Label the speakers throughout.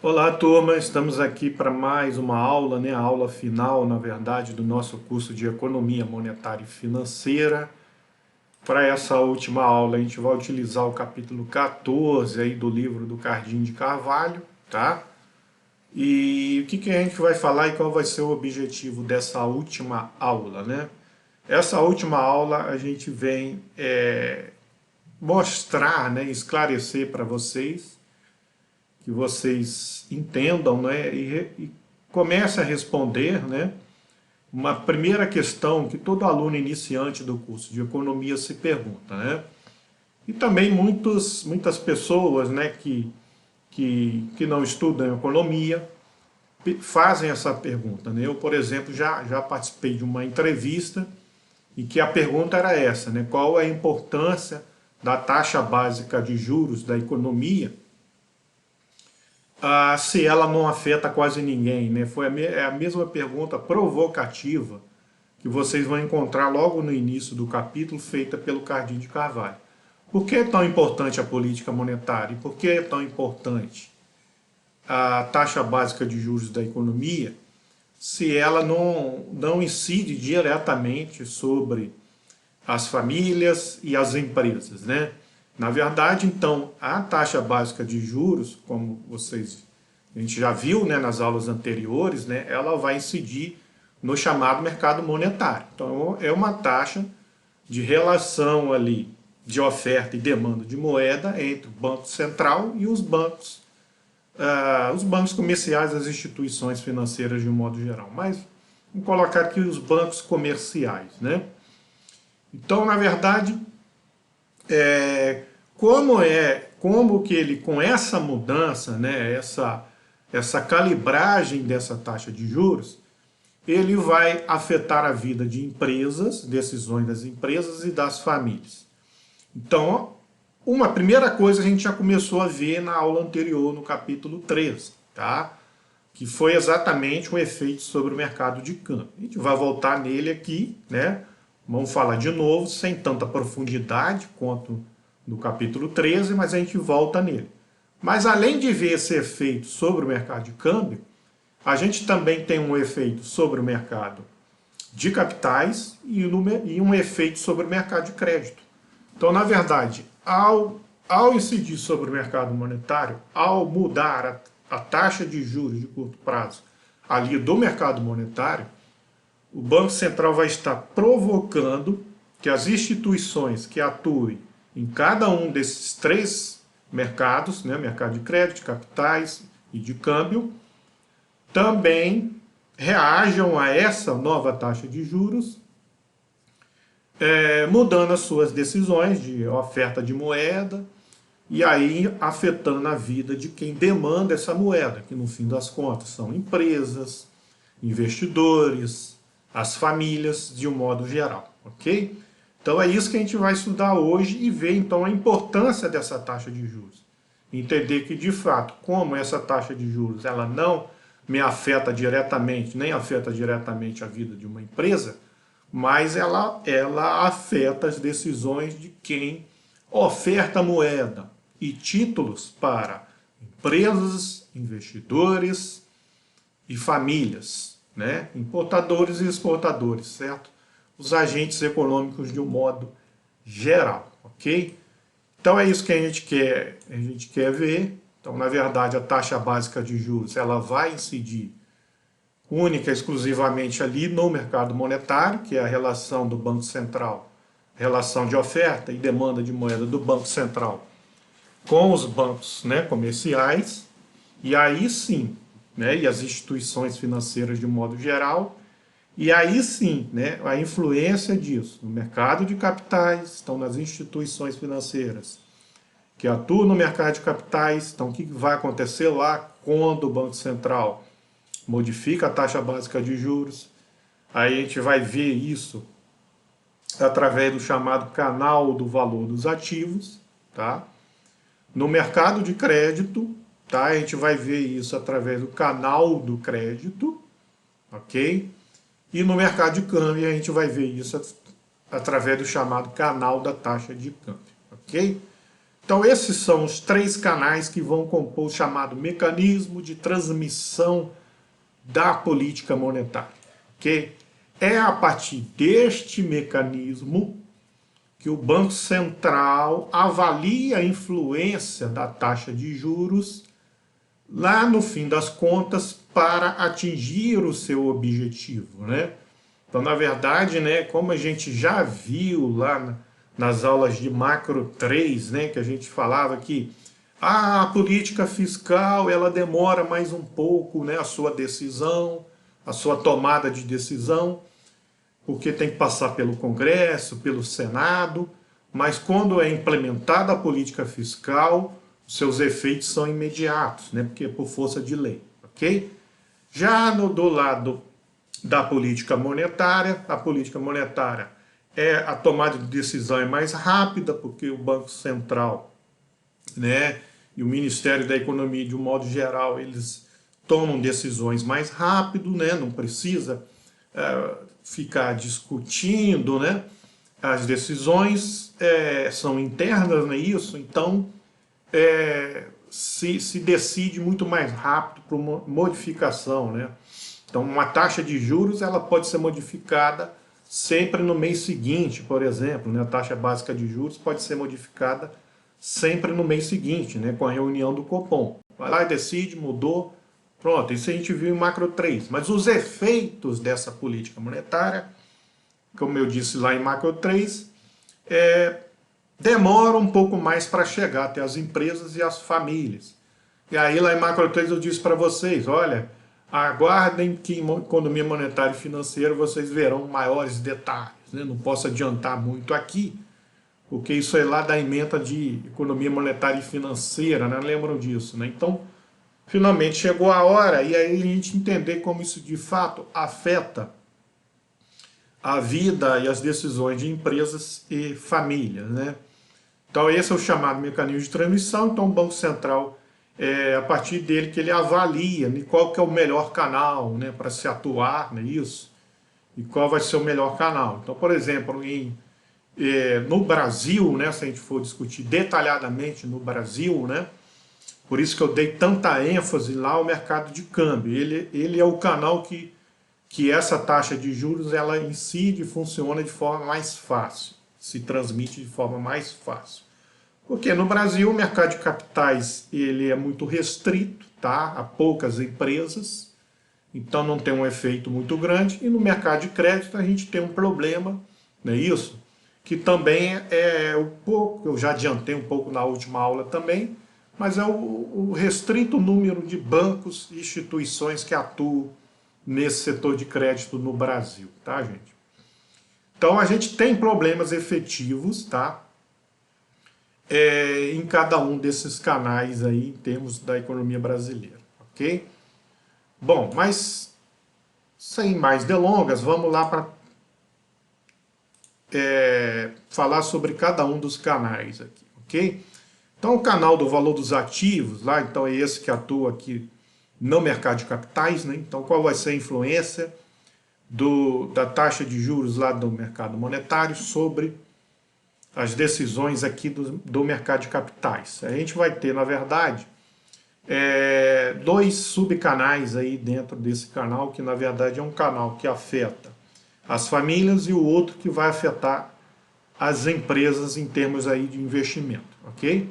Speaker 1: Olá, turma. Estamos aqui para mais uma aula, né? A aula final, na verdade, do nosso curso de Economia Monetária e Financeira. Para essa última aula, a gente vai utilizar o capítulo 14 aí do livro do Cardim de Carvalho, tá? E o que a gente vai falar e qual vai ser o objetivo dessa última aula, né? Essa última aula a gente vem mostrar, né, esclarecer para vocês que vocês entendam, né, e comece a responder, né, uma primeira questão que todo aluno iniciante do curso de economia se pergunta, né? E também muitas pessoas, né, que não estudam economia fazem essa pergunta, né? Eu, por exemplo, já participei de uma entrevista e que a pergunta era essa, né? Qual é a importância da taxa básica de juros da economia se ela não afeta quase ninguém, né? É a mesma pergunta provocativa que vocês vão encontrar logo no início do capítulo, feita pelo Cardim de Carvalho. Por que é tão importante a política monetária? E por que é tão importante a taxa básica de juros da economia se ela não incide diretamente sobre as famílias e as empresas, né? Na verdade, então, a taxa básica de juros, como a gente já viu, né, nas aulas anteriores, né, ela vai incidir no chamado mercado monetário. Então, é uma taxa de relação ali de oferta e demanda de moeda entre o Banco Central e os bancos comerciais, as instituições financeiras de um modo geral. Mas vamos colocar aqui os bancos comerciais, né? Então, na verdade, como que ele, com essa mudança, né, essa calibragem dessa taxa de juros, ele vai afetar a vida de empresas, decisões das empresas e das famílias. Então, uma primeira coisa a gente já começou a ver na aula anterior, no capítulo 3, tá? Que foi exatamente o efeito sobre o mercado de câmbio. A gente vai voltar nele aqui, né? Vamos falar de novo, sem tanta profundidade quanto no capítulo 13, mas a gente volta nele. Mas além de ver esse efeito sobre o mercado de câmbio, a gente também tem um efeito sobre o mercado de capitais e um efeito sobre o mercado de crédito. Então, na verdade, ao incidir sobre o mercado monetário, ao mudar a taxa de juros de curto prazo ali do mercado monetário, o Banco Central vai estar provocando que as instituições que atuem em cada um desses três mercados, né, mercado de crédito, de capitais e de câmbio, também reajam a essa nova taxa de juros, mudando as suas decisões de oferta de moeda e aí afetando a vida de quem demanda essa moeda, que no fim das contas são empresas, investidores, as famílias de um modo geral, ok? Então é isso que a gente vai estudar hoje e ver então a importância dessa taxa de juros. Entender que de fato, como essa taxa de juros ela não me afeta diretamente, nem afeta diretamente a vida de uma empresa, mas ela afeta as decisões de quem oferta moeda e títulos para empresas, investidores e famílias, né? Importadores e exportadores, certo? Os agentes econômicos de um modo geral, ok? Então é isso que a gente quer ver. Então, na verdade, a taxa básica de juros ela vai incidir única e exclusivamente ali no mercado monetário, que é a relação do Banco Central, relação de oferta e demanda de moeda do Banco Central com os bancos, né, comerciais, e aí sim, né, e as instituições financeiras de um modo geral, e aí sim, né, a influência disso no mercado de capitais, estão nas instituições financeiras que atuam no mercado de capitais. Então, o que vai acontecer lá quando o Banco Central modifica a taxa básica de juros? Aí a gente vai ver isso através do chamado canal do valor dos ativos, tá? No mercado de crédito, tá? A gente vai ver isso através do canal do crédito, ok? E no mercado de câmbio a gente vai ver isso através do chamado canal da taxa de câmbio, ok? Então esses são os 3 canais que vão compor o chamado mecanismo de transmissão da política monetária, ok? É a partir deste mecanismo que o Banco Central avalia a influência da taxa de juros lá no fim das contas para atingir o seu objetivo, né? Então, na verdade, né, como a gente já viu lá nas aulas de macro 3, né, que a gente falava que a política fiscal ela demora mais um pouco, né, a sua decisão, a sua tomada de decisão, porque tem que passar pelo Congresso, pelo Senado, mas quando é implementada a política fiscal, seus efeitos são imediatos, né, porque é por força de lei, ok? Já do lado da política monetária, a política monetária a tomada de decisão é mais rápida, porque o Banco Central, né, e o Ministério da Economia, de um modo geral, eles tomam decisões mais rápido, né, não precisa ficar discutindo, né, as decisões são internas, não é isso? Então, se decide muito mais rápido por uma modificação, né? Então, uma taxa de juros ela pode ser modificada sempre no mês seguinte, por exemplo, né? A taxa básica de juros pode ser modificada sempre no mês seguinte, né? Com a reunião do Copom. Vai lá e decide, mudou, pronto. Isso a gente viu em macro 3. Mas os efeitos dessa política monetária, como eu disse lá em macro 3, demora um pouco mais para chegar até as empresas e as famílias. E aí lá em macro 3 eu disse para vocês, olha, aguardem que em economia monetária e financeira vocês verão maiores detalhes, né? Não posso adiantar muito aqui, porque isso é lá da ementa de economia monetária e financeira, né? Lembram disso, né? Então, finalmente chegou a hora e aí a gente entender como isso de fato afeta a vida e as decisões de empresas e famílias, né? Então esse é o chamado mecanismo de transmissão. Então o Banco Central, a partir dele que ele avalia, né, qual que é o melhor canal, né, para se atuar, né, isso, e qual vai ser o melhor canal. Então, por exemplo, no Brasil, né, se a gente for discutir detalhadamente no Brasil, né, por isso que eu dei tanta ênfase lá ao mercado de câmbio. Ele é o canal que essa taxa de juros ela incide e funciona de forma mais fácil, se transmite de forma mais fácil. Porque no Brasil o mercado de capitais ele é muito restrito, tá? A poucas empresas, então não tem um efeito muito grande. E no mercado de crédito a gente tem um problema, não é isso? Que também é um pouco, eu já adiantei um pouco na última aula também, mas é o restrito número de bancos e instituições que atuam nesse setor de crédito no Brasil, tá, gente? Então a gente tem problemas efetivos, tá? Em cada um desses canais aí, em termos da economia brasileira, ok? Bom, mas sem mais delongas, vamos lá para falar sobre cada um dos canais aqui, ok? Então o canal do valor dos ativos, lá, então é esse que atua aqui no mercado de capitais, né? Então qual vai ser a influência da taxa de juros lá do mercado monetário sobre as decisões aqui do mercado de capitais. A gente vai ter, na verdade, 2 subcanais aí dentro desse canal, que na verdade é um canal que afeta as famílias e o outro que vai afetar as empresas em termos aí de investimento, ok?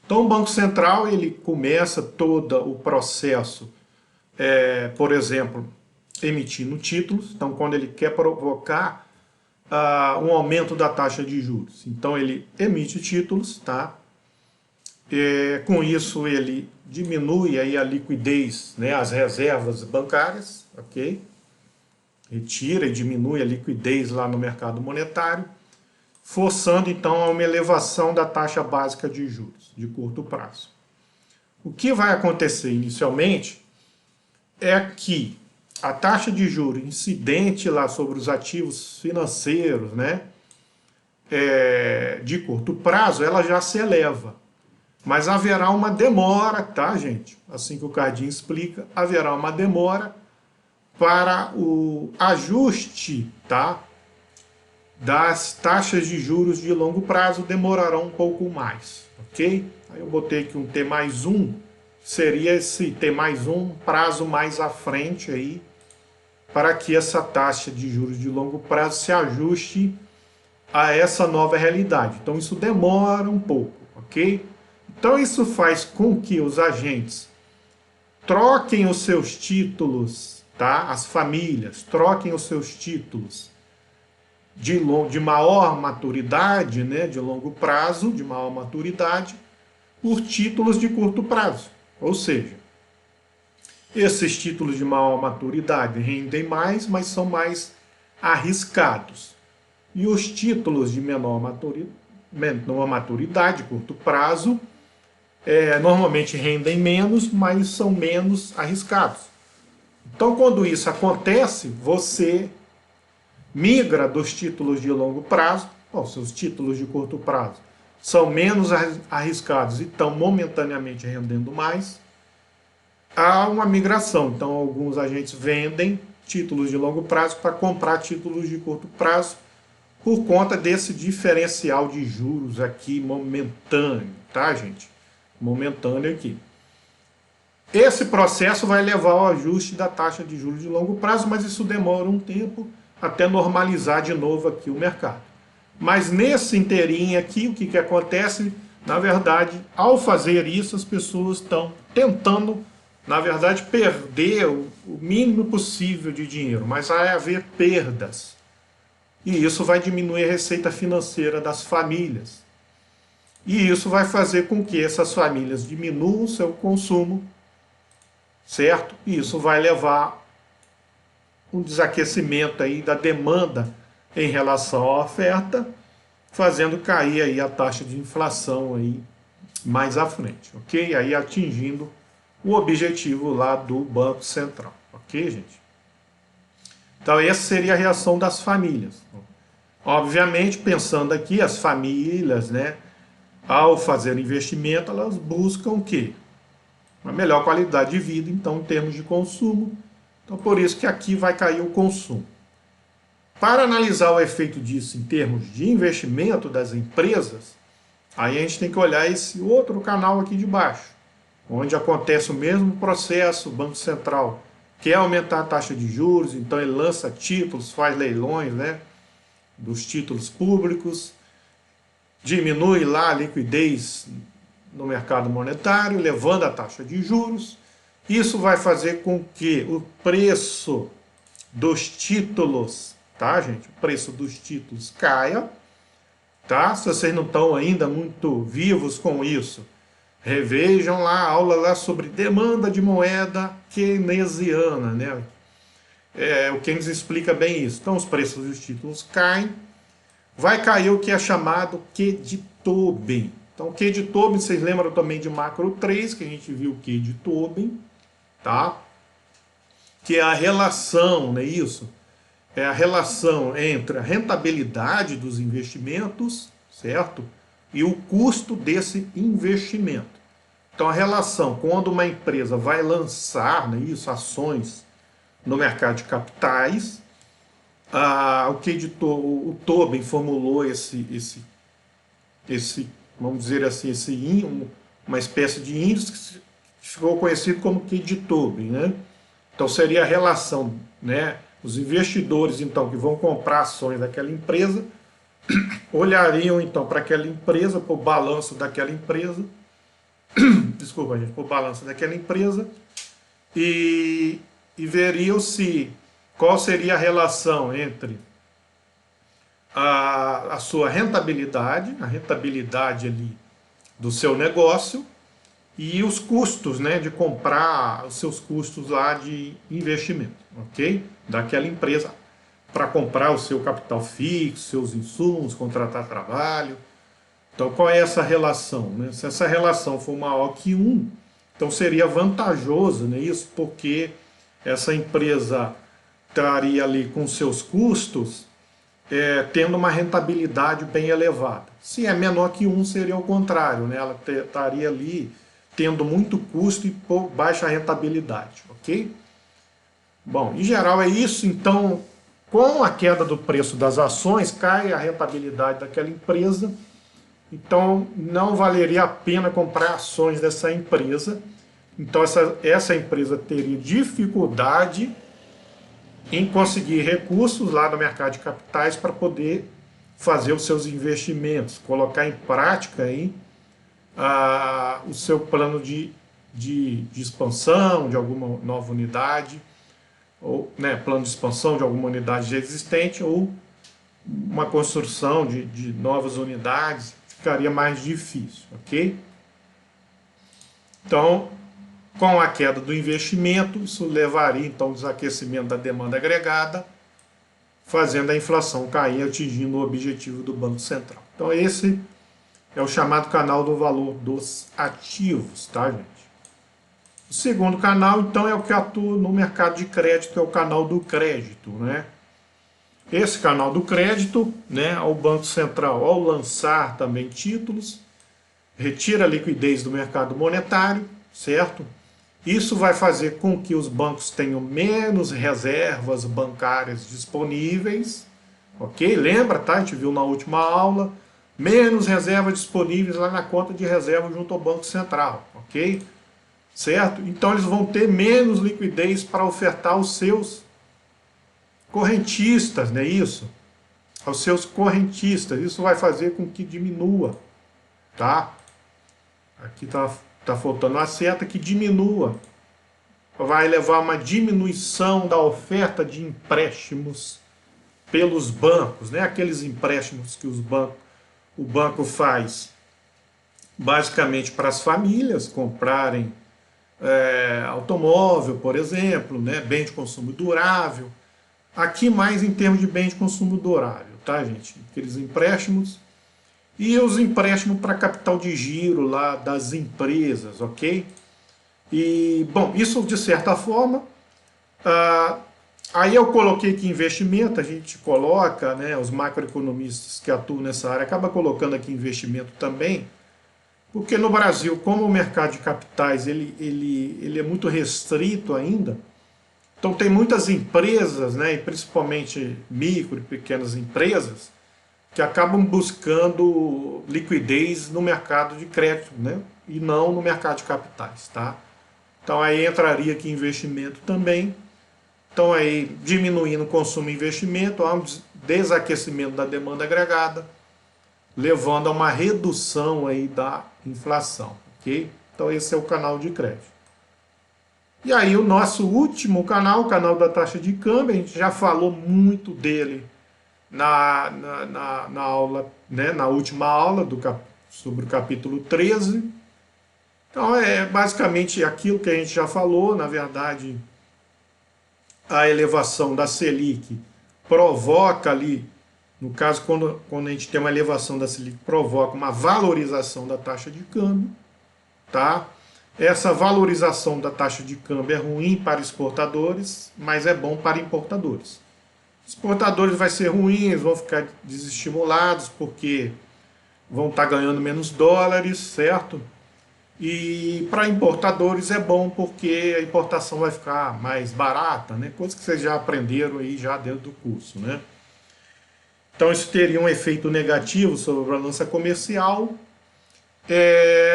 Speaker 1: Então o Banco Central ele começa todo o processo, por exemplo, emitindo títulos. Então quando ele quer provocar um aumento da taxa de juros, então ele emite títulos, tá? Com isso ele diminui aí a liquidez, né, as reservas bancárias, ok? Retira e diminui a liquidez lá no mercado monetário, forçando então a uma elevação da taxa básica de juros de curto prazo. O que vai acontecer inicialmente é que a taxa de juros incidente lá sobre os ativos financeiros, né, de curto prazo, ela já se eleva. Mas haverá uma demora, tá, gente? Assim que o Cardin explica, haverá uma demora para o ajuste, tá, das taxas de juros de longo prazo demorarão um pouco mais, ok? Aí eu botei aqui um T mais 1, seria esse T mais 1, prazo mais à frente aí, para que essa taxa de juros de longo prazo se ajuste a essa nova realidade. Então isso demora um pouco, ok? Então isso faz com que os agentes troquem os seus títulos, tá? As famílias troquem os seus títulos de maior maturidade, né? De longo prazo, de maior maturidade, por títulos de curto prazo. Ou seja, esses títulos de maior maturidade rendem mais, mas são mais arriscados. E os títulos de menor maturidade, curto prazo, normalmente rendem menos, mas são menos arriscados. Então, quando isso acontece, você migra dos títulos de longo prazo, seus títulos de curto prazo são menos arriscados e estão momentaneamente rendendo mais, há uma migração. Então, alguns agentes vendem títulos de longo prazo para comprar títulos de curto prazo por conta desse diferencial de juros aqui momentâneo, tá, gente? Momentâneo aqui. Esse processo vai levar ao ajuste da taxa de juros de longo prazo, mas isso demora um tempo até normalizar de novo aqui o mercado. Mas nesse inteirinho aqui, o que acontece? Na verdade, ao fazer isso, as pessoas estão tentando, na verdade, perder o mínimo possível de dinheiro, mas vai haver perdas. E isso vai diminuir a receita financeira das famílias. E isso vai fazer com que essas famílias diminuam o seu consumo, certo? E isso vai levar um desaquecimento aí da demanda em relação à oferta, fazendo cair aí a taxa de inflação aí mais à frente, ok? Aí atingindo o objetivo lá do Banco Central, ok, gente? Então essa seria a reação das famílias. Obviamente, pensando aqui, as famílias, né, ao fazer investimento, elas buscam o quê? Uma melhor qualidade de vida, então, em termos de consumo. Então, por isso que aqui vai cair o consumo. Para analisar o efeito disso em termos de investimento das empresas, aí a gente tem que olhar esse outro canal aqui de baixo, onde acontece o mesmo processo. O Banco Central quer aumentar a taxa de juros, então ele lança títulos, faz leilões, né, dos títulos públicos, diminui lá a liquidez no mercado monetário, levando a taxa de juros. Isso vai fazer com que o preço dos títulos, tá, gente? O preço dos títulos caia, tá? Se vocês não estão ainda muito vivos com isso, revejam lá a aula lá sobre demanda de moeda keynesiana, né? O Keynes explica bem isso. Então, os preços dos títulos caem, vai cair o que é chamado Q de Tobin. Então, o Q de Tobin, vocês lembram também de Macro 3, que a gente viu o Q de Tobin, tá? Que é a relação, não é isso? É a relação entre a rentabilidade dos investimentos, certo? E o custo desse investimento. Então, a relação, quando uma empresa vai lançar, não é isso, ações no mercado de capitais, o Tobin formulou esse, vamos dizer assim, uma espécie de índice que ficou conhecido como Q de Tobin, né? Então seria a relação, né? Os investidores, então, que vão comprar ações daquela empresa, olhariam, então, para aquela empresa, para o balanço daquela empresa, desculpa, gente, para o balanço daquela empresa, e veriam qual seria a relação entre a sua rentabilidade, a rentabilidade ali do seu negócio, e os custos, né, de comprar, os seus custos lá de investimento, ok? Daquela empresa, para comprar o seu capital fixo, seus insumos, contratar trabalho. Então, qual é essa relação, né? Se essa relação for maior que 1, então seria vantajoso, né, isso, porque essa empresa estaria ali com seus custos tendo uma rentabilidade bem elevada. Se é menor que 1, seria o contrário, né? Ela estaria ali tendo muito custo e baixa rentabilidade, ok? Bom, em geral é isso. Então, com a queda do preço das ações, cai a rentabilidade daquela empresa, então não valeria a pena comprar ações dessa empresa. Então essa empresa teria dificuldade em conseguir recursos lá no mercado de capitais para poder fazer os seus investimentos, colocar em prática aí o seu plano de expansão de alguma nova unidade, ou plano de expansão de alguma unidade já existente, ou uma construção de novas unidades, ficaria mais difícil, ok? Então, com a queda do investimento, isso levaria então ao desaquecimento da demanda agregada, fazendo a inflação cair, atingindo o objetivo do Banco Central. Então esse é o chamado canal do valor dos ativos, tá, gente? O segundo canal, então, é o que atua no mercado de crédito, é o canal do crédito, né? Esse canal do crédito, né, o Banco Central, ao lançar também títulos, retira a liquidez do mercado monetário, certo? Isso vai fazer com que os bancos tenham menos reservas bancárias disponíveis, ok? Lembra, tá? A gente viu na última aula, menos reservas disponíveis lá na conta de reserva junto ao Banco Central, ok? Certo? Então eles vão ter menos liquidez para ofertar aos seus correntistas, não é isso? Aos seus correntistas. Isso vai fazer com que diminua, tá? Aqui tá faltando uma seta, que diminua. Vai levar a uma diminuição da oferta de empréstimos pelos bancos, né? Aqueles empréstimos que o banco faz basicamente para as famílias comprarem automóvel, por exemplo, né? Bem de consumo durável. Aqui mais em termos de bem de consumo durável, tá, gente? Aqueles empréstimos e os empréstimos para capital de giro lá das empresas, ok? E, bom, isso de certa forma, aí eu coloquei aqui investimento, a gente coloca, né, os macroeconomistas que atuam nessa área, acaba colocando aqui investimento também, porque no Brasil, como o mercado de capitais ele é muito restrito ainda, então tem muitas empresas, né, e principalmente micro e pequenas empresas, que acabam buscando liquidez no mercado de crédito, né, e não no mercado de capitais, tá? Então aí entraria aqui investimento também. Então aí diminuindo o consumo e investimento, há um desaquecimento da demanda agregada, levando a uma redução aí da inflação, ok? Então esse é o canal de crédito. E aí o nosso último canal, o canal da taxa de câmbio, a gente já falou muito dele na aula, né, na última aula sobre o capítulo 13. Então é basicamente aquilo que a gente já falou, na verdade, a elevação da Selic provoca ali, no caso, quando a gente tem uma elevação da Selic, provoca uma valorização da taxa de câmbio, tá? Essa valorização da taxa de câmbio é ruim para exportadores, mas é bom para importadores. Exportadores vai ser ruim, eles vão ficar desestimulados porque vão estar ganhando menos dólares, certo? E para importadores é bom porque a importação vai ficar mais barata, né? Coisa que vocês já aprenderam aí já dentro do curso, né? Então isso teria um efeito negativo sobre a balança comercial,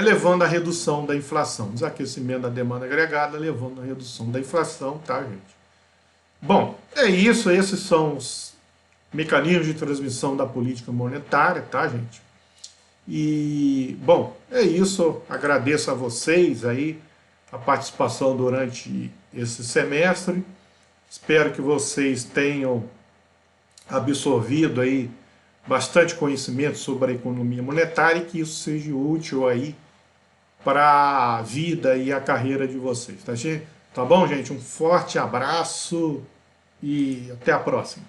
Speaker 1: levando à redução da inflação, desaquecimento da demanda agregada, levando à redução da inflação, tá, gente? Bom, é isso, esses são os mecanismos de transmissão da política monetária, tá, gente? E, bom, é isso, agradeço a vocês aí a participação durante esse semestre, espero que vocês tenham absorvido aí bastante conhecimento sobre a economia monetária e que isso seja útil aí para a vida e a carreira de vocês, tá bom, gente? Um forte abraço e até a próxima.